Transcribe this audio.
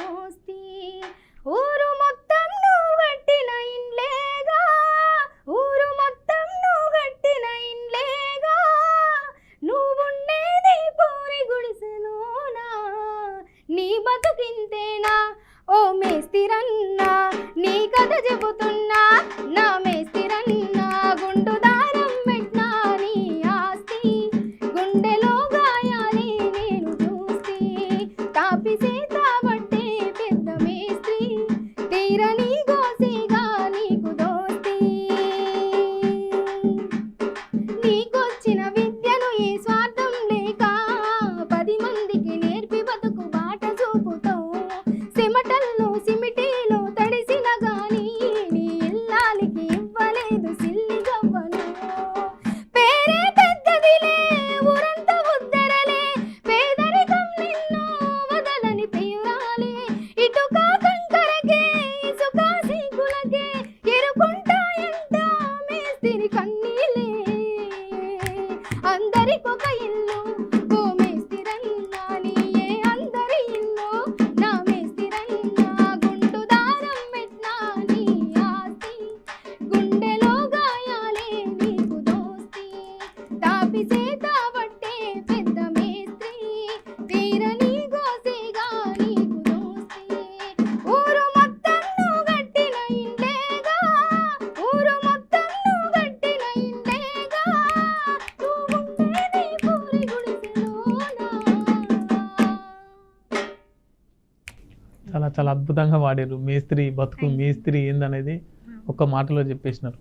దోస్తి ఊరు మొత్తం నువ్వు కట్టిన ఇండ్లేగా ఊరు మొత్తం నువ్వు కట్టిన ఇండ్లేగా నువ్వుండేది పూరి గుడిసెలోనా నీ బతుకింతేనా ఓ మేస్తిరన్నా నీ కథ చెబుతున్నా నా మేస్తిరన్నా గుండు దారం పెట్టినా నీ ఆస్తి గుండెలో గాయాలి నేను చూసి తాపిసేత బట్టే పెద్ద మేస్త్రి తీరని గోసిగా నీకు దోస్తి నీకొచ్చిన విద్యను ఏ స్వార్థం లేక 10 మందికి నేర్పి బతుకు బాట చూపుతావు చెమటల్లో సిమిటీలో తడిసిన గాని నీ ఇల్లాలికి ఇవ్వలేదు సిల్లి గవ్వను పేరే పెద్దదిలే ఊరంతా ఉద్దరలే పేదరికం నిన్ను వదలని ప్రియురాలే ఇటుక కంకరకే ఇసుక సీకులకే ఎరుకుంటాయంట మేస్తిరి కన్నీలే అందరికొక ఇల్లు ఓ మేస్తిరన్నా నీయే అందరి ఇల్లు నా మేస్తిరన్నా గుండు దారం పెట్టినా నీ ఆస్తి గుండెలో గాయాలే నీకు దోస్తి తాపిసేత బట్టే పెద్ద మేస్త్రి తీరని గోసిగా నీకు దోస్తి ఊరు మొత్తం నువ్వు కట్టిన ఇండ్లేగా ఊరు మొత్తం నువ్వు కట్టిన ఇండ్లేగా నువ్వుండేది పూరి గుడిసెలోనా చాలా చాలా అద్భుతంగా వాడారు. మేస్త్రి బతుకు మేస్త్రి ఏందనేది ఒక్క మాటలో చెప్పేసినారు.